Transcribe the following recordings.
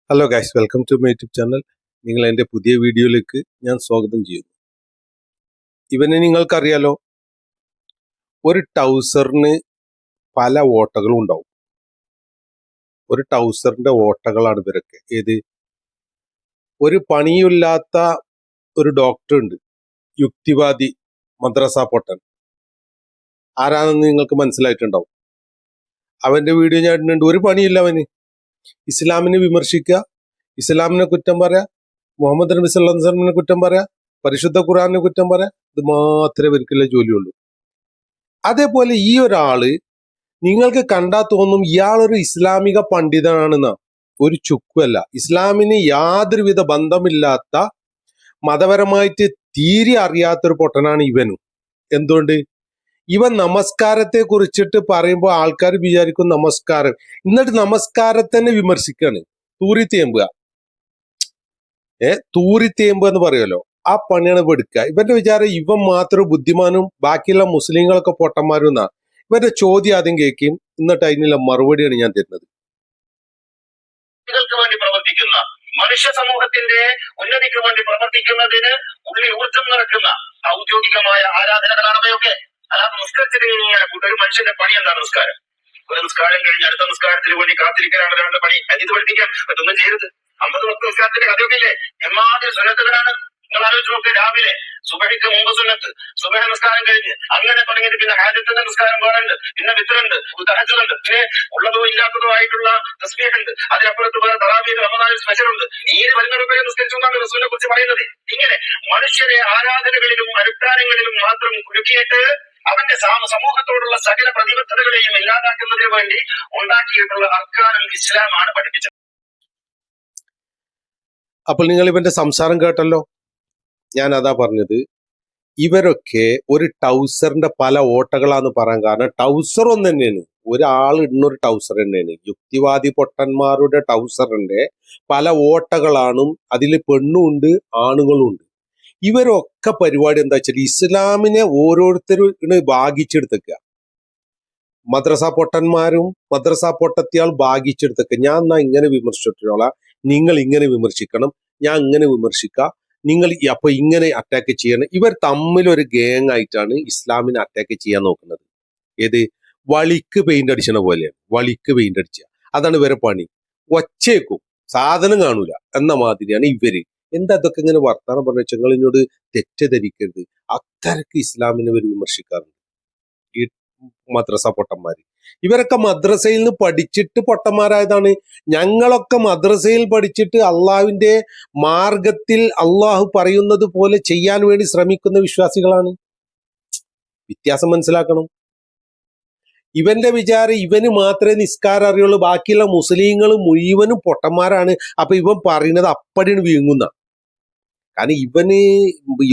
Hello guys, welcome to my YouTube channel. നിങ്ങൾ എൻ്റെ പുതിയ വീഡിയോയിലേക്ക് ഞാൻ സ്വാഗതം ചെയ്യുന്നു. ഇവനെ നിങ്ങൾക്കറിയാലോ, ഒരു ടൗസറിന് പല ഓട്ടകളും ഉണ്ടാവും. ഒരു ടൗസറിന്റെ ഓട്ടകളാണ് ഇവരൊക്കെ. ഏത് ഒരു പണിയില്ലാത്ത ഒരു ഡോക്ടർ ഉണ്ട്, യുക്തിവാദി മദ്രസ പൊട്ടൻ. ആരാണെന്ന് നിങ്ങൾക്ക് മനസ്സിലായിട്ടുണ്ടാവും. അവന്റെ വീഡിയോ ഞാൻ ഇടുന്നുണ്ട്. ഒരു പണിയില്ല അവന്. ഇസ്ലാമിനെ വിമർശിക്കുക, ഇസ്ലാമിനെ കുറ്റം പറയാ, മുഹമ്മദ് നബി സല്ലല്ലാഹു അലൈഹി വസല്ലമയെ കുറ്റം പറയാ, പരിശുദ്ധ ഖുർആനെ കുറ്റം പറയാ. ഇത് മാത്രമേ ഇവർക്കുള്ള ജോലിയുള്ളൂ. അതേപോലെ ഈ ഒരാള് നിങ്ങൾക്ക് കണ്ടാൽ തോന്നും ഇയാളൊരു ഇസ്ലാമിക പണ്ഡിതനാണെന്ന. ഒരു ചുക്കുമല്ല. ഇസ്ലാമിന് യാതൊരുവിധ ബന്ധമില്ലാത്ത, മതപരമായിട്ട് തീരെ അറിയാത്തൊരു പൊട്ടനാണ് ഇവനും. എന്തുകൊണ്ട്? ഇവൻ നമസ്കാരത്തെ കുറിച്ചിട്ട് പറയുമ്പോൾ ആൾക്കാർ വിചാരിക്കും നമസ്കാരം, എന്നിട്ട് നമസ്കാരത്തിനെ വിമർശിക്കാണ്. തൂറിത്തേമ്പുക തൂറിത്തേമ്പുക എന്ന് പറയുമല്ലോ, ആ പണിയാണ് ഇവ എടുക്കുക. ഇവന്റെ വിചാരം ഇവൻ മാത്രം ബുദ്ധിമാനും ബാക്കിയുള്ള മുസ്ലിങ്ങളൊക്കെ പൊട്ടന്മാരും എന്നാ. ഇവന്റെ ചോദ്യം ആദ്യം കേൾക്കും, എന്നിട്ട് അതിനുള്ള മറുപടിയാണ് ഞാൻ തരുന്നത്. വേണ്ടി പ്രവർത്തിക്കുന്ന മനുഷ്യ സമൂഹത്തിന്റെ ഉന്നതിക്ക് വേണ്ടി പ്രവർത്തിക്കുന്നതിന് ഉള്ളിൽ ഊർജം നിറക്കുന്ന ഔദ്യോഗികമായ ആരാധനകളാണ് അവയൊക്കെ. അല്ലാതെ നിസ്കരിച്ചിട്ട് ഒരു മനുഷ്യന്റെ പണി എന്താണ് നിസ്കാരം? ഒരു നിസ്കാരം കഴിഞ്ഞ് അടുത്ത നിസ്കാരത്തിന് വേണ്ടി കാത്തിരിക്കലാണ് ഒരാളുടെ പണി. ഇത് പഠിപ്പിക്കാൻ അതൊന്നും ചെയ്യരുത്. 50 വക്ത നിസ്കാരത്തിന്റെ കഥയൊക്കെ ഇല്ലേ? എമ്മാതിരി സുന്നത്തുകളാണ്. നിങ്ങൾ ആലോചിച്ച് നോക്ക്. രാവിലെ സുബഹിക്ക് മുമ്പ് സുന്നത്ത്, സുബഹ നിസ്കാരം കഴിഞ്ഞ് അങ്ങനെ തുടങ്ങിയിട്ട് പിന്നെ ഹാജത്തിന്റെ നിസ്കാരം വേറുണ്ട്, പിന്നെ വിത്തറുണ്ട്, തഹജ്ജുദുണ്ട്, പിന്നെ ഉള്ളതോ ഇല്ലാത്തതോ ആയിട്ടുള്ള തസ്ബീഹുണ്ട്, അതിനപ്പുറത്ത് വേറെ തറാവീഹ് റമദാനിൽ സ്പെഷ്യൽ ഉണ്ട്. നീര് വരുന്നവരെ നിസ്കരിച്ചുകൊണ്ടാണ് റസൂലിനെ കുറിച്ച് പറയുന്നത്. ഇങ്ങനെ മനുഷ്യരെ ആരാധനകളിലും അനുഷ്ഠാനങ്ങളിലും മാത്രം കുരുക്കിയിട്ട് അവന്റെ സമൂഹത്തോടുള്ള സകല പ്രതിബദ്ധതകളെയും ഇല്ലാതാക്കുന്നതിന് വേണ്ടി ഉണ്ടാക്കിയിട്ടുള്ള അർക്കാനുൽ ഇസ്ലാമാണ് പഠിപ്പിച്ചത്. അപ്പോൾ നിങ്ങൾ ഇവന്റെ സംസാരം കേട്ടല്ലോ. ഞാൻ അതാ പറഞ്ഞത്, ഇവരൊക്കെ ഒരു ടൗസറിന്റെ പല ഓട്ടകളാന്ന് പറയാൻ കാരണം ടൗസർ ഒന്ന് തന്നെയാണ്. ഒരാൾ ഇടുന്നൊരു ടൗസർ തന്നെയാണ്. യുക്തിവാദി പൊട്ടന്മാരുടെ ടൗസറിന്റെ പല ഓട്ടകളാണ്. അതിൽ പെണ്ണും ഉണ്ട്, ആണുങ്ങളും ഉണ്ട്. ഇവരൊക്കെ പരിപാടി എന്താ വെച്ചാൽ ഇസ്ലാമിനെ ഓരോരുത്തരും ഭാഗിച്ചെടുത്തേക്കുക. മദ്രസ പൊട്ടന്മാരും മദ്രസ പൊട്ടത്തിയാൾ ഭാഗിച്ചെടുത്തേക്കുക. ഞാൻ എന്നാ ഇങ്ങനെ വിമർശിച്ചിട്ടോളാം, നിങ്ങൾ ഇങ്ങനെ വിമർശിക്കണം, ഞാൻ ഇങ്ങനെ വിമർശിക്കാം, നിങ്ങൾ അപ്പൊ ഇങ്ങനെ അറ്റാക്ക് ചെയ്യണം. ഇവർ തമ്മിലൊരു ഗേങ് ആയിട്ടാണ് ഇസ്ലാമിനെ അറ്റാക്ക് ചെയ്യാൻ നോക്കുന്നത്. ഏത് വളിക്ക് പെയിന്റ് അടിച്ചണ പോലെയാണ്. വളിക്ക് പെയിന്റ് അടിച്ച അതാണ് ഇവരെ പണി. ഒച്ചേക്കും, സാധനം കാണൂല എന്ന മാതിരിയാണ് ഇവര്. എന്താ ഇതൊക്കെ ഇങ്ങനെ വർത്താനം പറഞ്ഞ നിങ്ങൾ എന്നോട് തെറ്റിദ്ധരിക്കരുത്. അത്രക്ക് ഇസ്ലാമിനെ ഇവർ വിമർശിക്കാറുണ്ട് ഈ മദ്രസ പൊട്ടന്മാര്. ഇവരൊക്കെ മദ്രസയിൽ നിന്ന് പഠിച്ചിട്ട് പൊട്ടന്മാരായതാണ്. ഞങ്ങളൊക്കെ മദ്രസയിൽ പഠിച്ചിട്ട് അള്ളാഹുവിന്റെ മാർഗത്തിൽ അള്ളാഹു പറയുന്നത് പോലെ ചെയ്യാൻ വേണ്ടി ശ്രമിക്കുന്ന വിശ്വാസികളാണ്. വ്യത്യാസം മനസ്സിലാക്കണം. ഇവന്റെ വിചാരം ഇവന് മാത്രമേ നിസ്കാരം അറിയുള്ളൂ, ബാക്കിയുള്ള മുസ്ലിങ്ങൾ മുഴുവനും പൊട്ടന്മാരാണ്. അപ്പൊ ഇവൻ പറയുന്നത് അപ്പടിയാണ് വീങ്ങുന്ന. കാരണം ഇവന്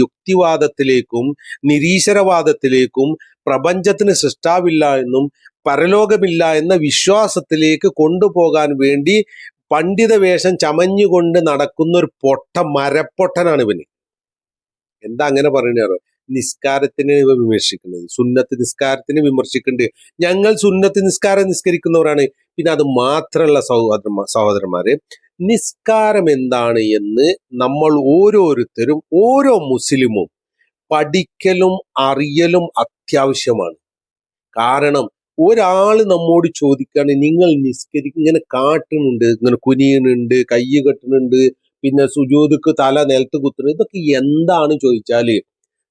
യുക്തിവാദത്തിലേക്കും നിരീശ്വരവാദത്തിലേക്കും പ്രപഞ്ചത്തിന് സൃഷ്ടാവില്ല എന്നും പരലോകമില്ല എന്ന വിശ്വാസത്തിലേക്ക് കൊണ്ടുപോകാൻ വേണ്ടി പണ്ഡിത വേഷം ചമഞ്ഞുകൊണ്ട് നടക്കുന്ന ഒരു മരപ്പൊട്ടനാണ് ഇവന്. എന്താ അങ്ങനെ പറയുന്നോ? നിസ്കാരത്തിന് ഇവ വിമർശിക്കുന്നത്, സുന്നത്ത് നിസ്കാരത്തിന് വിമർശിക്കുന്നുണ്ട്. ഞങ്ങൾ സുന്നത്ത് നിസ്കാരം നിസ്കരിക്കുന്നവരാണ്. പിന്നെ അത് മാത്രമല്ല സഹോദരന്മാരെ, നിസ്കാരം എന്താണ് എന്ന് നമ്മൾ ഓരോരുത്തരും, ഓരോ മുസ്ലിമും പഠിക്കലും അറിയലും അത്യാവശ്യമാണ്. കാരണം ഒരാള് നമ്മോട് ചോദിക്കാണ്, നിങ്ങൾ ഇങ്ങനെ കാട്ടുന്നുണ്ട്, ഇങ്ങനെ കുനിയുന്നുണ്ട്, കൈ കെട്ടുന്നുണ്ട്, പിന്നെ സുജൂദക്ക് തല നിലത്ത് കുത്തുന്നു, ഇതൊക്കെ എന്താണ് ചോദിച്ചാല്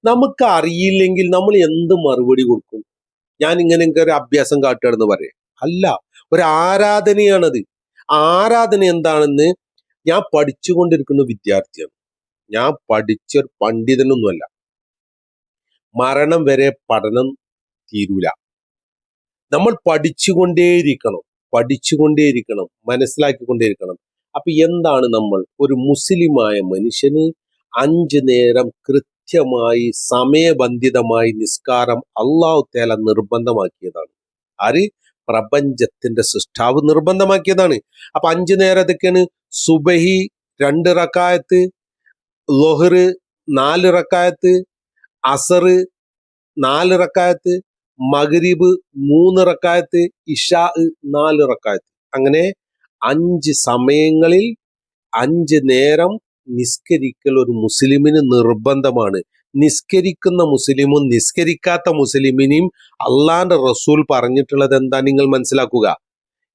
നമുക്ക് അറിയില്ലെങ്കിൽ നമ്മൾ എന്ത് മറുപടി കൊടുക്കും? ഞാൻ ഇങ്ങനെ ഒരു അഭ്യാസം കാട്ടുകയാണെന്ന് പറയാം. അല്ല, ഒരു ആരാധനയാണത്. ആരാധന എന്താണെന്ന് ഞാൻ പഠിച്ചുകൊണ്ടിരിക്കുന്ന വിദ്യാർത്ഥിയാണ്. ഞാൻ പഠിച്ചൊരു പണ്ഡിതനൊന്നുമല്ല. മരണം വരെ പഠനം തീരൂല. നമ്മൾ പഠിച്ചുകൊണ്ടേയിരിക്കണം, മനസ്സിലാക്കിക്കൊണ്ടേയിരിക്കണം. അപ്പൊ എന്താണ് നമ്മൾ? ഒരു മുസ്ലിമായ മനുഷ്യന് 5 നേരം കൃത്യമായി സമയബന്ധിതമായി നിസ്കാരം അല്ലാഹു തആല നിർബന്ധമാക്കിയതാണ്. ആര്? പ്രപഞ്ചത്തിന്റെ സൃഷ്ടാവ് നിർബന്ധമാക്കിയതാണ്. അപ്പൊ 5 നേരം അതൊക്കെയാണ്: സുബഹി 2 റക്അത്ത്, ളുഹർ 4 റക്അത്ത്, അസർ 4 റക്അത്ത്, മഗ്രിബ് 3 റക്അത്ത്, ഇശാ 4 റക്അത്ത്. അങ്ങനെ 5 സമയങ്ങളിൽ 5 നേരം നിസ്കരിക്കൽ ഒരു മുസ്ലിമിന് നിർബന്ധമാണ്. നിസ്കരിക്കുന്ന മുസ്ലിമും നിസ്കരിക്കാത്ത മുസ്ലിമിനെയും അള്ളാന്റെ റസൂൽ പറഞ്ഞിട്ടുള്ളത് എന്താ നിങ്ങൾ മനസ്സിലാക്കുക.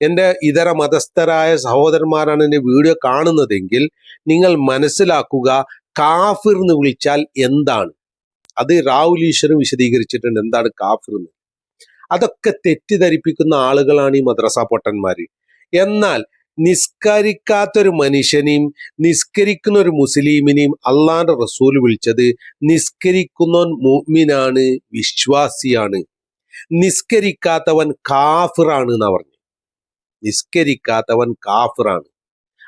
എൻ്റെ ഇതര മതസ്ഥരായ സഹോദരന്മാരാണ് എൻ്റെ വീഡിയോ കാണുന്നതെങ്കിൽ നിങ്ങൾ മനസ്സിലാക്കുക, കാഫിർ എന്ന് വിളിച്ചാൽ എന്താണ്. അത് റാവുൽ ഈശ്വർ വിശദീകരിച്ചിട്ടുണ്ട് എന്താണ് കാഫിർ എന്ന്. അതൊക്കെ തെറ്റിദ്ധരിപ്പിക്കുന്ന ആളുകളാണ് ഈ മദ്രസ പൊട്ടന്മാര്. എന്നാൽ നിസ്കരിക്കാത്തൊരു മനുഷ്യനെയും നിസ്കരിക്കുന്ന ഒരു മുസ്ലിമിനെയും അള്ളാന്റെ റസൂൽ വിളിച്ചത് നിസ്കരിക്കുന്നവൻ മുഅ്മിനാണ്, വിശ്വാസിയാണ്. നിസ്കരിക്കാത്തവൻ കാഫിറാണ് എന്നാ പറഞ്ഞു. നിസ്കരിക്കാത്തവൻ കാഫിറാണ്.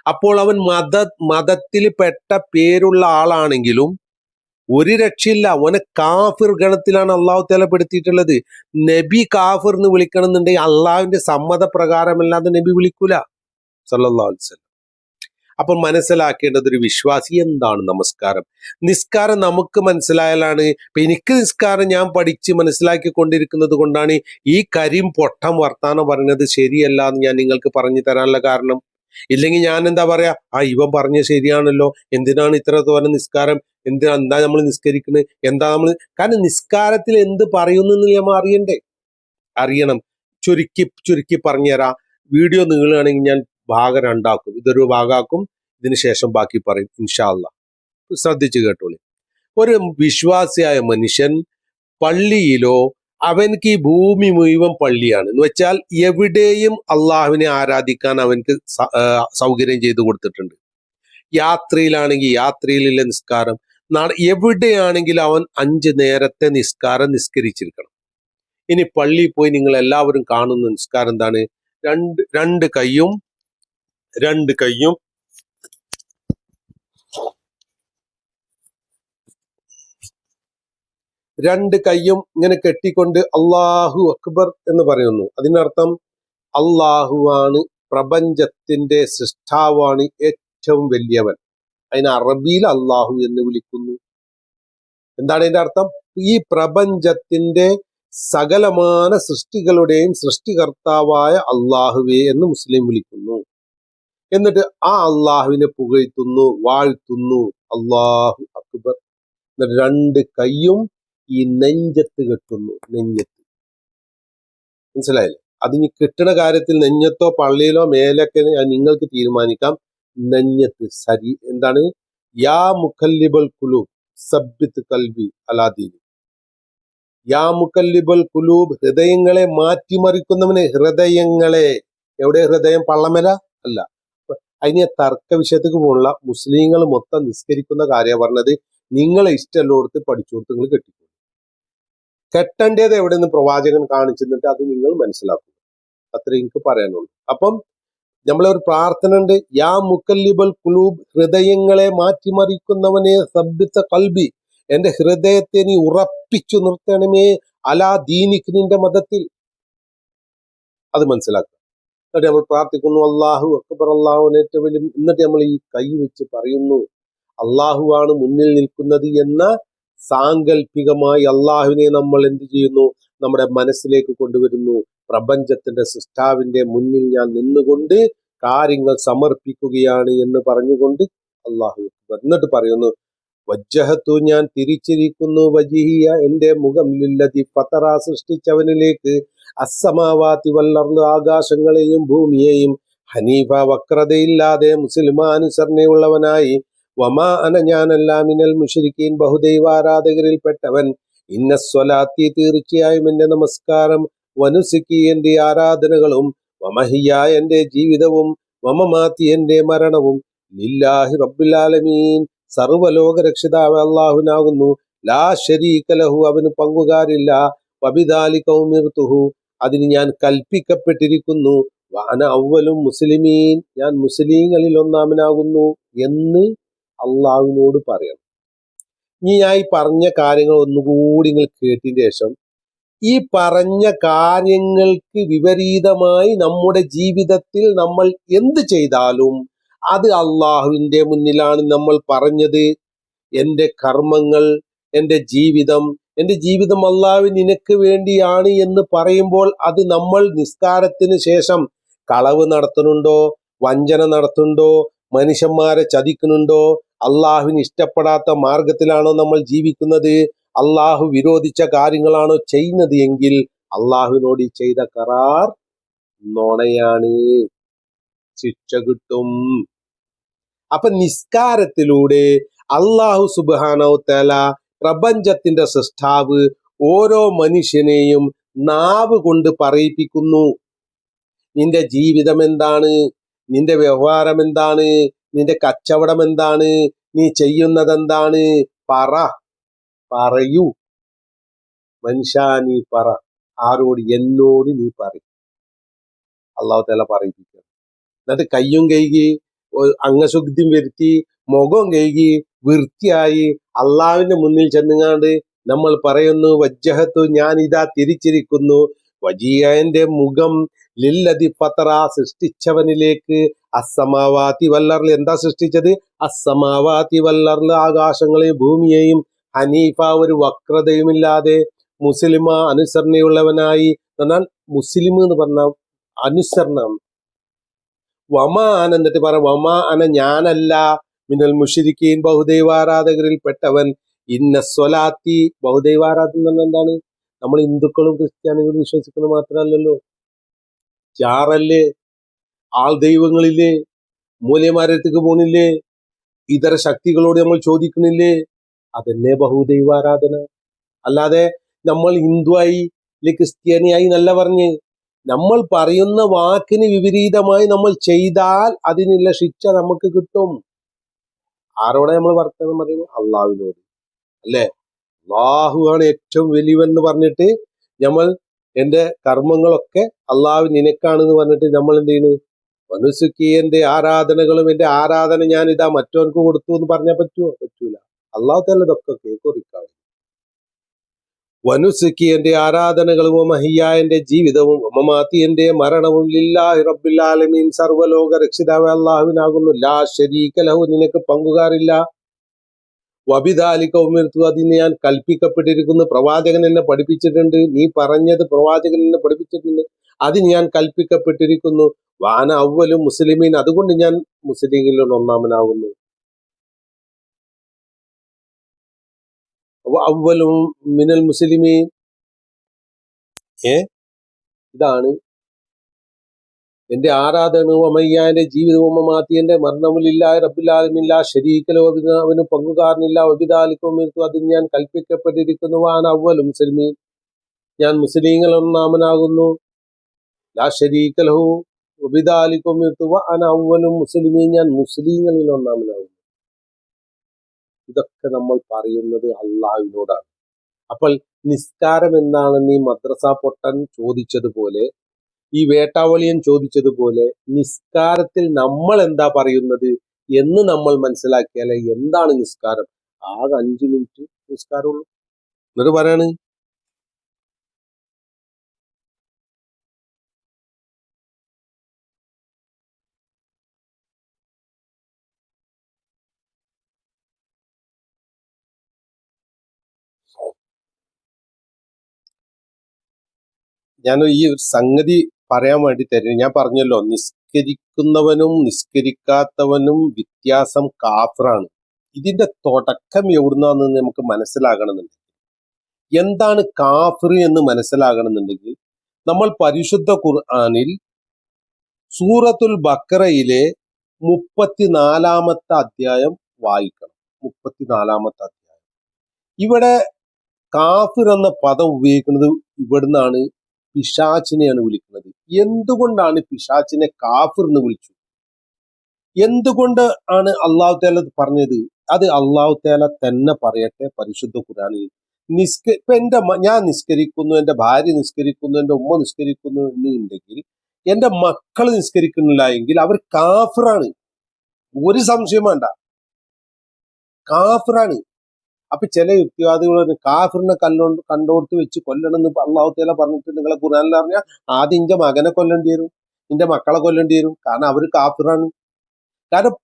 അപ്പോൾ അവൻ മതത്തിൽ പെട്ട പേരുള്ള ആളാണെങ്കിലും ഒരു രക്ഷയില്ല, അവനെ കാഫിർ ഗണത്തിലാണ് അള്ളാഹു തആല പെടുത്തിയിട്ടുള്ളത്. നബി കാഫിർ എന്ന് വിളിക്കണം എന്നുണ്ടെങ്കിൽ അള്ളാഹുവിന്റെ സമ്മതപ്രകാരമല്ലാതെ നബി വിളിക്കൂല സല്ലല്ലാഹു അലൈഹി വസല്ലം. അപ്പോൾ മനസ്സിലാക്കേണ്ടത് ഒരു വിശ്വാസി എന്താണ് നമസ്കാരം. നിസ്കാരം നമുക്ക് മനസ്സിലായാലാണ്. ഇപ്പൊ എനിക്ക് നിസ്കാരം ഞാൻ പഠിച്ച് മനസ്സിലാക്കിക്കൊണ്ടിരിക്കുന്നത് കൊണ്ടാണ് ഈ കരിം പൊട്ടം വർത്താനം പറഞ്ഞത് ശരിയല്ല എന്ന് ഞാൻ നിങ്ങൾക്ക് പറഞ്ഞു തരാനുള്ള കാരണം. ഇല്ലെങ്കിൽ ഞാൻ എന്താ പറയാ, ഇവൻ പറഞ്ഞ ശരിയാണല്ലോ, എന്തിനാണ് ഇത്ര തോന്നെ നിസ്കാരം, എന്താ നമ്മൾ നിസ്കരിക്കുന്നത്, എന്താ നമ്മൾ. കാരണം നിസ്കാരത്തിൽ എന്ത് പറയുന്നു എന്ന് നമ്മൾ അറിയണം. ചുരുക്കി പറഞ്ഞുതരാം. വീഡിയോ നീളുകയാണെങ്കിൽ ഞാൻ ഭാഗം 2 ആക്കും. ഇതൊരു ഭാഗമാക്കും, ഇതിന് ശേഷം ബാക്കി പറയും ഇൻഷാ അല്ലാഹ്. ശ്രദ്ധിച്ചു കേട്ടോളി. ഒരു വിശ്വാസിയായ മനുഷ്യൻ പള്ളിയിലോ, അവൻക്ക് ഈ ഭൂമി മുഴുവൻ പള്ളിയാണ് എന്ന് വെച്ചാൽ എവിടെയും അള്ളാഹുവിനെ ആരാധിക്കാൻ അവൻക്ക് സൗകര്യം ചെയ്തു കൊടുത്തിട്ടുണ്ട്. യാത്രയിലാണെങ്കിൽ യാത്രയിലുള്ള നിസ്കാരം, എവിടെയാണെങ്കിലും അവൻ 5 നേരത്തെ നിസ്കാരം നിസ്കരിച്ചിരിക്കണം. ഇനി പള്ളിയിൽ പോയി നിങ്ങൾ എല്ലാവരും കാണുന്ന നിസ്കാരം എന്താണ്? രണ്ട് കൈയും ഇങ്ങനെ കെട്ടിക്കൊണ്ട് അള്ളാഹു അക്ബർ എന്ന് പറയുന്നു. അതിനർത്ഥം അള്ളാഹുവാണ് പ്രപഞ്ചത്തിന്റെ സൃഷ്ടാവാണ്, ഏറ്റവും വലിയവൻ. അതിന് അറബിയിൽ അള്ളാഹു എന്ന് വിളിക്കുന്നു. എന്താണ് അതിന്റെ അർത്ഥം? ഈ പ്രപഞ്ചത്തിന്റെ സകലമാന സൃഷ്ടികളുടെയും സൃഷ്ടികർത്താവായ അള്ളാഹുവെ എന്ന് മുസ്ലിം വിളിക്കുന്നു. എന്നിട്ട് ആ അള്ളാഹുവിനെ പുകഴ്ത്തുന്നു, വാഴ്ത്തുന്നു, അള്ളാഹു അക്ബർ. എന്നിട്ട് 2 കൈയും ഈ നെഞ്ചത്ത് കെട്ടുന്നു. മനസ്സിലായില്ലേ? അതിന് കിട്ടുന്ന കാര്യത്തിൽ നെഞ്ഞത്തോ പള്ളിയിലോ മേലൊക്കെ നിങ്ങൾക്ക് തീരുമാനിക്കാം. നെഞ്ഞത്ത് എന്താണ്? യാ മുഖല്ലിബൽ ഖുലൂബ് സബ്ബിത് ഖൽബി അലാ ദീനി. യാ മുഖല്ലിബൽ ഖുലൂബ്, ഹൃദയങ്ങളെ മാറ്റിമറിക്കുന്നവന്. ഹൃദയങ്ങളെ എവിടെ? ഹൃദയം പള്ളമല അല്ല. അതിനെ തർക്ക വിഷയത്തേക്ക് പോലുള്ള മുസ്ലിങ്ങൾ മൊത്തം നിസ്കരിക്കുന്ന കാര്യം പറഞ്ഞത്. നിങ്ങളെ ഇഷ്ടമുള്ളടത്ത് പഠിച്ചുകൊടുത്ത് നിങ്ങൾ കെട്ടിക്കോളൂ. കെട്ടേണ്ടത് എവിടെ നിന്ന് പ്രവാചകൻ കാണിച്ചിട്ട് അത് നിങ്ങൾ മനസ്സിലാക്കുക. അത്ര എനിക്ക് പറയാനുള്ളൂ. അപ്പം നമ്മളെ ഒരു പ്രാർത്ഥന ഉണ്ട്. യാ മുക്കല്ലിബൽ ഖുലൂബ്, ഹൃദയങ്ങളെ മാറ്റിമറിക്കുന്നവനെ സബ്ബിത്ത ഖൽബി, എന്റെ ഹൃദയത്തെ നീ ഉറപ്പിച്ചു നിർത്തണമേ അലാ ദീനിക്ക്, നിന്റെ മതത്തിൽ. അത് മനസ്സിലാക്കുക. എന്നിട്ട് നമ്മൾ പ്രാർത്ഥിക്കുന്നു അള്ളാഹു അക്ബർ, അള്ളാഹുവിന് ഏറ്റവും വലിയ. എന്നിട്ട് നമ്മൾ ഈ കൈ വെച്ച് പറയുന്നു അള്ളാഹുവാണ് മുന്നിൽ നിൽക്കുന്നത് എന്ന സാങ്കല്പികമായി അള്ളാഹുവിനെ നമ്മൾ എന്ത് ചെയ്യുന്നു? നമ്മുടെ മനസ്സിലേക്ക് കൊണ്ടുവരുന്നു. പ്രപഞ്ചത്തിന്റെ സൃഷ്ടാവിന്റെ മുന്നിൽ ഞാൻ നിന്നുകൊണ്ട് കാര്യങ്ങൾ സമർപ്പിക്കുകയാണ് എന്ന് പറഞ്ഞുകൊണ്ട് അള്ളാഹു അക്ബർ. എന്നിട്ട് പറയുന്നു വജ്ജഹത്തു, ഞാൻ തിരിച്ചിരിക്കുന്നു, വജിഹിയ, എന്റെ മുഖം, ലില്ലദി ഫതറ, സൃഷ്ടിച്ചവനിലേക്ക്, അസ്സമാവാതി വല്ലർദ്, ആകാശങ്ങളെയും ഭൂമിയെയും, ഹനീഫ, വക്രതയില്ലാതെ മുസ്ലിമാനുസരണയുള്ളവനായി, വമാ അന, ഞാനല്ല, മിനൽ മുശ്രിക്കീൻ, ബഹുദൈവാരാധകരിൽപ്പെട്ടവൻ, ഇന്ന സ്വലാത്തി, തീർച്ചയായും എന്റെ നമസ്കാരം, വനുസിക്കി, എന്റെ ആരാധനകളും, വമഹിയ, എന്റെ ജീവിതവും, വമമാത്തി, എന്റെ മരണവും, ലില്ലാഹി റബ്ബിൽ ആലമീൻ, സർവലോക രക്ഷിതാവ് അള്ളാഹുനാകുന്നു, ലാ ശരീക ലഹു, അവന് പങ്കുകാരില്ല, വബിദാലിക ഉമിർതുഹു, അതിന് ഞാൻ കൽപ്പിക്കപ്പെട്ടിരിക്കുന്നു, വഅന അവ്വലും മുസ്ലിമീൻ, ഞാൻ മുസ്ലിങ്ങളിൽ ഒന്നാമനാകുന്നു എന്ന് അള്ളാഹുവിനോട് പറയണം. ഇനി ഞാൻ ഈ പറഞ്ഞ കാര്യങ്ങൾ ഒന്നുകൂടി നിങ്ങൾ കേട്ടതിന് ശേഷം, ഈ പറഞ്ഞ കാര്യങ്ങൾക്ക് വിപരീതമായി നമ്മുടെ ജീവിതത്തിൽ നമ്മൾ എന്ത് ചെയ്താലും അത് അള്ളാഹുവിന്റെ മുന്നിലാണ് നമ്മൾ പറഞ്ഞത്. എൻ്റെ കർമ്മങ്ങൾ, എൻ്റെ ജീവിതം അള്ളാഹുവിന് നിനക്ക് വേണ്ടിയാണ് എന്ന് പറയുമ്പോൾ അത് നമ്മൾ നിസ്കാരത്തിന് ശേഷം കളവ് നടത്തുന്നുണ്ടോ, വഞ്ചന നടത്തുന്നുണ്ടോ, മനുഷ്യന്മാരെ ചതിക്കുന്നുണ്ടോ? അള്ളാഹുവിന് ഇഷ്ടപ്പെടാത്ത മാർഗത്തിലാണോ നമ്മൾ ജീവിക്കുന്നത്? അള്ളാഹു വിരോധിച്ച കാര്യങ്ങളാണോ ചെയ്യുന്നത് എങ്കിൽ അള്ളാഹുവിനോട് ഈ ചെയ്ത കരാർ നുണയാണ്, ശിക്ഷ കിട്ടും. അപ്പൊ നിസ്കാരത്തിലൂടെ അള്ളാഹു സുബ്ഹാനഹു തആല, പ്രപഞ്ചത്തിന്റെ സൃഷ്ടാവ്, ഓരോ മനുഷ്യനെയും നാവ് കൊണ്ട് പറയിപ്പിക്കുന്നു. നിന്റെ ജീവിതം എന്താണ്? നിന്റെ വ്യവഹാരം എന്താണ്? നിന്റെ കച്ചവടം എന്താണ്? നീ ചെയ്യുന്നത് എന്താണ്? പറയൂ മനുഷ്യ, നീ പറ. ആരോട്? എന്നോട് നീ പറയും. അള്ളാഹു തആല പറയിപ്പിക്കുക. എന്നിട്ട് കയ്യും കഴുകി അംഗശുദ്ധിയും വരുത്തി മുഖം കഴുകി വൃത്തിയായി അള്ളാഹുവിന്റെ മുന്നിൽ ചെന്നുങ്ങാണ്ട് നമ്മൾ പറയുന്നു, വജ്ജഹത്തു, ഞാൻ ഇതാ തിരിച്ചിരിക്കുന്നു, വജീഹന്റെ മുഖം ലില്ലദി ഫതറ, സൃഷ്ടിച്ചവനിലേക്ക്, അസ്സമാവാതി വല്ലർൽ, എന്താ സൃഷ്ടിച്ചത്? അസ്സമാവാതി വല്ലർൽ, ആകാശങ്ങളെയും ഭൂമിയെയും, ഹനീഫ, ഒരു വക്രതയുമില്ലാതെ, മുസ്ലിമ, അനുസരണയുള്ളവനായി. എന്നാൽ മുസ്ലിം എന്ന് പറഞ്ഞ അനുസരണം. വമാ അന, എന്നിട്ട് പറ, വമാ അന, ഞാനല്ല, മിനൽ മുശ്രിക്കീൻ, ബഹുദൈവാരാധകരിൽ പെട്ടവൻ, ഇന്ന സ്വലാത്തി, ബഹുദൈവാരാധന എന്ന് പറഞ്ഞാൽ എന്താണ്? നമ്മൾ ഹിന്ദുക്കളും ക്രിസ്ത്യാനികളും വിശ്വസിക്കുന്നത് മാത്രമല്ലല്ലോ, ജാറല്ലേ, ആൾ ദൈവങ്ങളില്ലേ, മൂല്യമാരത്തേക്ക് പോണില്ലേ, ഇതര ശക്തികളോട് നമ്മൾ ചോദിക്കണില്ലേ? അതന്നെ ബഹുദൈവാരാധന. അല്ലാതെ നമ്മൾ ഹിന്ദുവായി ക്രിസ്ത്യാനിയായി നല്ല പറഞ്ഞ്, നമ്മൾ പറയുന്ന വാക്കിന് വിപരീതമായി നമ്മൾ ചെയ്താൽ അതിനുള്ള ശിക്ഷ നമുക്ക് കിട്ടും. ആരോടെ നമ്മൾ വർത്തമാനം പറയുന്നത്? അള്ളാഹുവിനോട് അല്ലേ? അള്ളാഹുവാണ് ഏറ്റവും വലിയവെന്ന് പറഞ്ഞിട്ട് നമ്മൾ എന്റെ കർമ്മങ്ങളൊക്കെ അള്ളാഹു നിനക്കാണെന്ന് പറഞ്ഞിട്ട് നമ്മൾ എന്ത് ചെയ്യുന്നു? മനുസുക്കി, എന്റെ ആരാധനകളും എന്റെ ആരാധന ഞാൻ ഇതാ മറ്റവർക്ക് കൊടുത്തു എന്ന് പറഞ്ഞാൽ പറ്റുമോ? പറ്റൂല. അള്ളാഹു തന്നെ ഇതൊക്കെ കേൾക്കുറിക്കാണ്. വനുസുക്കി, എന്റെ ആരാധനകളും, മഹിയ, എന്റെ ജീവിതവും, മമാത്തി, എന്റെ മരണവും, ലില്ലാഹി റബ്ബിൽ ആലമീൻ, സർവ്വലോക രക്ഷിതാവ് അള്ളാഹുവിനാകുന്നു, ലാ ശരീക ലഹു, നിനക്ക് പങ്കുകാരില്ല, വബിദാലിക ഉമിർതു, അതിന് ഞാൻ കൽപ്പിക്കപ്പെട്ടിരിക്കുന്നു, പ്രവാചകൻ എന്നെ പഠിപ്പിച്ചിട്ടുണ്ട്, നീ പറഞ്ഞത് പ്രവാചകൻ എന്നെ പഠിപ്പിച്ചിട്ടുണ്ട്, അതിന് ഞാൻ കൽപ്പിക്കപ്പെട്ടിരിക്കുന്നു, വാന അവ്വലും മുസ്ലിമീൻ, അതുകൊണ്ട് ഞാൻ മുസ്ലിങ്ങളിൽ ഒന്നാമനാകുന്നു. അവ്വലും മിനൽ മുസ്ലിമീൻ, ഇതാണ് എന്റെ ആരാധനവും, അമയ്യ, എന്റെ ജീവിതവും, മമാത്തി, എന്റെ മരണവും, ലില്ലാഹി റബ്ബിൽ ആലമീൻ, ലാ ശരീക ലഹു, അവന് പങ്കുകാരനില്ല, വബിദാലിക ഉമിർതു, അതിന് ഞാൻ കൽപ്പിക്കപ്പെട്ടിരിക്കുന്നു, വാന അവ്വലും മുസ്ലിമീൻ, ഞാൻ മുസ്ലിങ്ങളിൽ ഒന്നാമനാകുന്നു, ലാ ശരീക ലഹു വബിദാലിക ഉമിർതു വഅന അവ്വലും മുസ്ലിമീൻ, ഞാൻ മുസ്ലിങ്ങളിൽ ഒന്നാമനാകുന്നു. ഇതൊക്കെ നമ്മൾ പറയുന്നത് അള്ളാഹുവിനോടാണ്. അപ്പോൾ നിസ്കാരം എന്താണെന്ന് ഈ മദ്രസ പൊട്ടൻ ചോദിച്ചതുപോലെ, ഈ വേട്ടാവളിയൻ ചോദിച്ചതുപോലെ, നിസ്കാരത്തിൽ നമ്മൾ എന്താ പറയുന്നത് എന്ന് നമ്മൾ മനസ്സിലാക്കിയാലേ എന്താണ് നിസ്കാരം. ആകെ 5 മിനിറ്റ് നിസ്കാരമുള്ളൂ. എന്നിട്ട് പറയാണ്, ഞാൻ ഈ ഒരു സംഗതി പറയാൻ വേണ്ടി തരുന്നു. ഞാൻ പറഞ്ഞല്ലോ, നിസ്കരിക്കുന്നവനും നിസ്കരിക്കാത്തവനും വ്യത്യാസം കാഫറാണ്. ഇതിന്റെ തുടക്കം എവിടുന്നാന്ന് നമുക്ക് മനസ്സിലാകണമെന്നുണ്ട്. എന്താണ് കാഫിർ എന്ന് മനസ്സിലാകണമെന്നുണ്ടെങ്കിൽ നമ്മൾ പരിശുദ്ധ ഖുർആനിൽ സൂറത്തുൽ ബക്കറയിലെ 34-ാമത്തെ അധ്യായം വായിക്കണം. 34-ാമത്തെ അധ്യായം. ഇവിടെ കാഫിർ എന്ന പദം ഉപയോഗിക്കുന്നത് ഇവിടുന്നാണ്. പിശാച്ചിനെയാണ് വിളിക്കുന്നത്. എന്തുകൊണ്ടാണ് പിശാച്ചിനെ കാഫിർ എന്ന് വിളിച്ചു? എന്തുകൊണ്ട് ആണ് അള്ളാഹു തആല പറഞ്ഞത്? അത് അള്ളാഹു തആല തന്നെ പറയട്ടെ പരിശുദ്ധ ഖുർആനിൽ. ഇപ്പൊ ഞാൻ നിസ്കരിക്കുന്നു, എന്റെ ഭാര്യ നിസ്കരിക്കുന്നു, എന്റെ ഉമ്മ നിസ്കരിക്കുന്നു എന്നുണ്ടെങ്കിൽ, എന്റെ മക്കൾ നിസ്കരിക്കുന്നില്ല എങ്കിൽ അവർ കാഫിറാണ്. ഒരു സംശയം വേണ്ട, കാഫിറാണ്. അപ്പൊ ചില യുക്തിവാദികൾ കാഫിറിനെ കണ്ടോടത്ത് വെച്ച് കൊല്ലണം എന്ന് അള്ളാഹു തആല പറഞ്ഞിട്ട് നിങ്ങളെ ഖുർആനിൽ പറഞ്ഞാൽ ആദ്യം ഇന്റെ മകനെ കൊല്ലേണ്ടി വരും, ഇന്റെ മക്കളെ കൊല്ലേണ്ടി വരും. കാരണം അവർ കാഫിറാണ്. കാരണം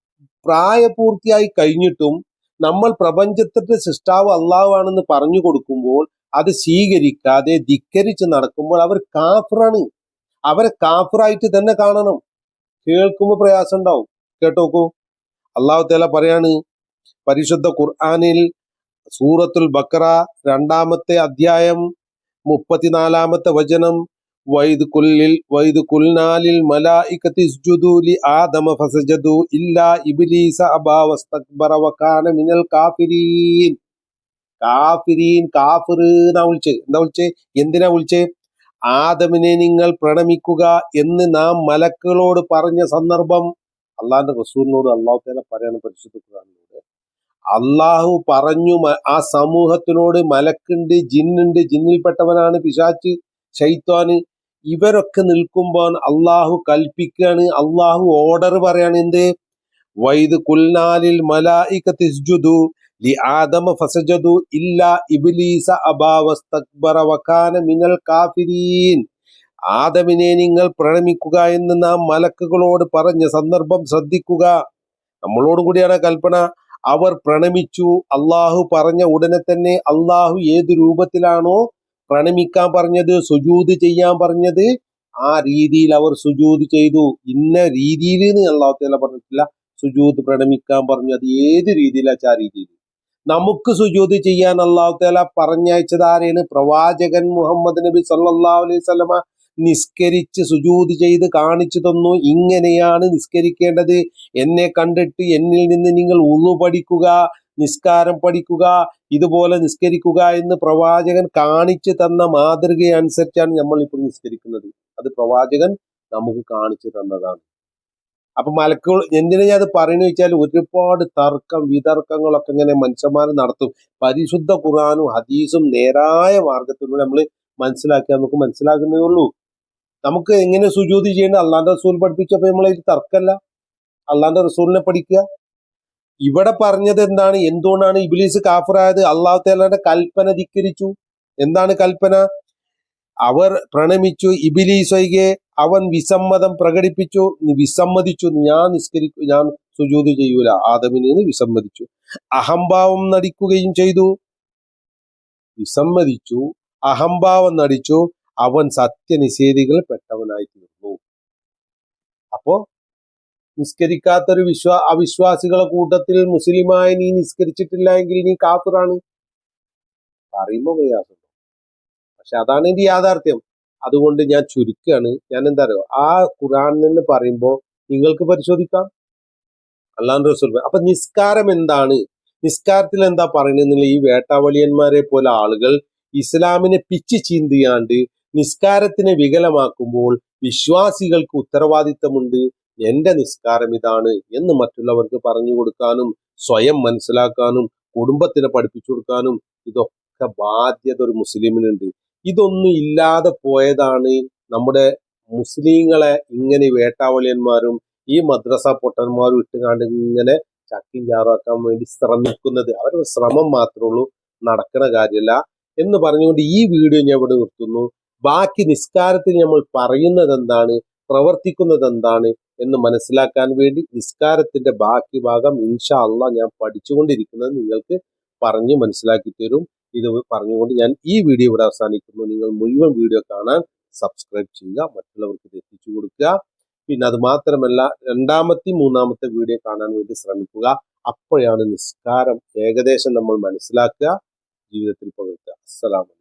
പ്രായപൂർത്തിയായി കഴിഞ്ഞിട്ടും നമ്മൾ പ്രപഞ്ചത്തിന്റെ സൃഷ്ടാവ് അള്ളാഹു ആണെന്ന് പറഞ്ഞു കൊടുക്കുമ്പോൾ അത് സ്വീകരിക്കാതെ ധിക്കരിച്ച് നടക്കുമ്പോൾ അവർ കാഫിറാണ്. അവരെ കാഫിറായിട്ട് തന്നെ കാണണം. കേൾക്കുമ്പോൾ പ്രയാസം ഉണ്ടാവും, കേട്ടോക്കൂ. അള്ളാഹു തആല പറയാണ് പരിശുദ്ധ ഖുർആനിൽ സൂറത്തുൽ ബഖറ 2-ാമത്തെ അധ്യായം 34-ാമത്തെ വചനം, വൈദ് കുൽനാലിൽ മലായികതി ഇസ്ജുദു ലി ആദമ ഫസജദു ഇല്ലാ ഇബ്ലീസ അബാ വസ്തക്ബറ വകാന മിനൽ കാഫിരീൻ. കാഫിർ എന്നാ വിളിച്ചേ. എന്താ വിളിച്ചേ? എന്തിനാ വിളിച്ചേ? ആദമിനെ നിങ്ങൾ പ്രണമിക്കുക എന്ന് നാം മലക്കുകളോട് പറഞ്ഞ സന്ദർഭം അള്ളാഹിന്റെ റസൂലിനോട് അള്ളാഹു തആല പറയാണ് പരിശുദ്ധ ഖുർആനിലൂടെ. അള്ളാഹു പറഞ്ഞു ആ സമൂഹത്തിനോട്, മലക്കുണ്ട്, ജിന്നുണ്ട്, ജിന്നിൽപ്പെട്ടവനാണ് പിശാച്ച്, ശൈത്വാന്, ഇവരൊക്കെ നിൽക്കുമ്പോൾ അള്ളാഹു കൽപ്പിക്കുകയാണ്, അള്ളാഹു ഓർഡർ പറയാണ്. എന്ത്? വൈദ് കുൽനാലിൽ മലായികതി ഇസ്ജുദു ലി ആദമ ഫസജദു ഇല്ലാ ഇബ്ലീസ അബാ വസ്തക്ബറ വകാന മിനൽ കാഫിരീൻ. ആദമിനെ നിങ്ങൾ പ്രണമിക്കുക എന്ന് നാം മലക്കുകളോട് പറഞ്ഞ സന്ദർഭം ശ്രദ്ധിക്കുക. നമ്മളോടും കൂടിയാണ് കൽപ്പന. അവർ പ്രണമിച്ചു. അള്ളാഹു പറഞ്ഞ ഉടനെ തന്നെ അള്ളാഹു ഏത് രൂപത്തിലാണോ പ്രണമിക്കാൻ പറഞ്ഞത്, സുജൂദ് ചെയ്യാൻ പറഞ്ഞത്, ആ രീതിയിൽ അവർ സുജൂദ് ചെയ്തു. ഇന്ന രീതിയിൽ അള്ളാഹു തആല പറഞ്ഞിട്ടില്ല. സുജൂദ് പ്രണമിക്കാൻ പറഞ്ഞു, അത് ഏത് രീതിയിലാച്ചാ ആ രീതിയിൽ. നമുക്ക് സുജൂദ് ചെയ്യാൻ അള്ളാഹു തആല പറഞ്ഞയച്ചത് ആരെയാണ്? പ്രവാചകൻ മുഹമ്മദ് നബി സല്ലല്ലാഹു അലൈഹി വസല്ലമ നിസ്കരിച്ച് സുജൂദ് ചെയ്ത് കാണിച്ചു തന്നു. ഇങ്ങനെയാണ് നിസ്കരിക്കേണ്ടത്. എന്നെ കണ്ടിട്ട് എന്നിൽ നിന്ന് നിങ്ങൾ ഉളു പഠിക്കുക, നിസ്കാരം പഠിക്കുക, ഇതുപോലെ നിസ്കരിക്കുക എന്ന് പ്രവാചകൻ കാണിച്ചു തന്ന മാതൃക അനുസരിച്ചാണ് നമ്മൾ ഇപ്പോൾ നിസ്കരിക്കുന്നത്. അത് പ്രവാചകൻ നമുക്ക് കാണിച്ചു തന്നതാണ്. അപ്പൊ മലക്കുകൾ എന്തിനാ ഞാൻ അത് പറയുന്നത് വെച്ചാൽ, ഒരുപാട് തർക്കം വിതർക്കങ്ങളൊക്കെ ഇങ്ങനെ മനുഷ്യന്മാർ നടത്തും. പരിശുദ്ധ ഖുർആനും ഹദീസും നേരായ മാർഗത്തിലൂടെ നമ്മൾ മനസ്സിലാക്കിയാൽ നമുക്ക് മനസ്സിലാക്കുന്നേ ഉള്ളൂ. നമുക്ക് എങ്ങനെ സുജൂദ് ചെയ്യേണ്ടത് അള്ളാന്റെ റസൂൽ പഠിപ്പിച്ചപ്പോ നമ്മളതിൽ തർക്കമല്ല. അള്ളാന്റെ റസൂലിനെ പഠിക്കുക. ഇവിടെ പറഞ്ഞത് എന്താണ്? എന്തുകൊണ്ടാണ് ഇബ്ലീസ് കാഫിറായത്? അള്ളാഹു തആലയുടെ കൽപ്പന ധിക്കരിച്ചു. എന്താണ് കൽപ്പന? അവർ പ്രണമിച്ചു. ഇബ്ലീസ് ഒഴികെ അവൻ വിസമ്മതം പ്രകടിപ്പിച്ചു, വിസമ്മതിച്ചു. ഞാൻ സുജൂദ് ചെയ്യൂല ആദമിന് എന്ന് വിസമ്മതിച്ചു. അഹംഭാവം നടിക്കുകയും ചെയ്തു. വിസമ്മതിച്ചു, അഹംഭാവം നടിച്ചു. അവൻ സത്യനിഷേധികൾ പെട്ടവനായി തീർന്നു. അപ്പോ നിസ്കരിക്കാത്തൊരു അവിശ്വാസികളെ കൂട്ടത്തിൽ മുസ്ലിമായി നീ നിസ്കരിച്ചിട്ടില്ല എങ്കിൽ നീ കാഫിറാണ്. പറയുമ്പോ പ്രയാസമുണ്ട്, പക്ഷെ അതാണ് എന്റെ യാഥാർത്ഥ്യം. അതുകൊണ്ട് ഞാൻ ചുരുക്കുകയാണ്. ഞാൻ എന്താ പറയുക, ആ ഖുർആനിൽ പറയുമ്പോൾ നിങ്ങൾക്ക് പരിശോധിക്കാം. അള്ളാഹുവിന്റെ റസൂൽ. അപ്പൊ നിസ്കാരം എന്താണ്, നിസ്കാരത്തിൽ എന്താ പറയുന്നത്? ഈ വേട്ടാവളിയന്മാരെ പോലെ ആളുകൾ ഇസ്ലാമിനെ പിച്ച് ചീന്തിയാണ്ട് നിസ്കാരത്തിനെ വികലമാക്കുമ്പോൾ വിശ്വാസികൾക്ക് ഉത്തരവാദിത്തമുണ്ട്. എന്റെ നിസ്കാരം ഇതാണ് എന്ന് മറ്റുള്ളവർക്ക് പറഞ്ഞു കൊടുക്കാനും സ്വയം മനസ്സിലാക്കാനും കുടുംബത്തിനെ പഠിപ്പിച്ചു കൊടുക്കാനും ഇതൊക്കെ ബാധ്യത ഒരു മുസ്ലിമിനുണ്ട്. ഇതൊന്നും ഇല്ലാതെ പോയതാണ് നമ്മുടെ മുസ്ലിങ്ങളെ ഇങ്ങനെ വേട്ടാവളിയന്മാരും ഈ മദ്രസ പൊട്ടന്മാരും ഇട്ടുകാണ്ട് ഇങ്ങനെ ചക്കിൻ ചാറാക്കാൻ വേണ്ടി ശ്രമിക്കുന്നത്. അവരുടെ ശ്രമം മാത്രമേ ഉള്ളൂ, നടക്കണ കാര്യമല്ല എന്ന് പറഞ്ഞുകൊണ്ട് ഈ വീഡിയോ ഞാൻ ഇവിടെ നിർത്തുന്നു. ബാക്കി നിസ്കാരത്തിൽ നമ്മൾ പറയുന്നത് എന്താണ്, പ്രവർത്തിക്കുന്നത് എന്താണ് എന്ന് മനസ്സിലാക്കാൻ വേണ്ടി നിസ്കാരത്തിന്റെ ബാക്കി ഭാഗം ഇൻഷാ അള്ളാഹ് ഞാൻ പഠിച്ചുകൊണ്ടിരിക്കുന്നത് നിങ്ങൾക്ക് പറഞ്ഞു മനസ്സിലാക്കി തരും. ഇത് പറഞ്ഞുകൊണ്ട് ഞാൻ ഈ വീഡിയോ ഇവിടെ അവസാനിക്കുന്നു. നിങ്ങൾ മുഴുവൻ വീഡിയോ കാണാൻ സബ്സ്ക്രൈബ് ചെയ്യുക, മറ്റുള്ളവർക്ക് ഇത് എത്തിച്ചു കൊടുക്കുക. പിന്നെ അത് മാത്രമല്ല, 2-ാമത്തെ 3-ാമത്തെ വീഡിയോ കാണാൻ വേണ്ടി ശ്രമിക്കുക. അപ്പോഴാണ് നിസ്കാരം ഏകദേശം നമ്മൾ മനസ്സിലാക്കുക, ജീവിതത്തിൽ പകർത്തുക. അസ്സലാമു അലൈക്കും.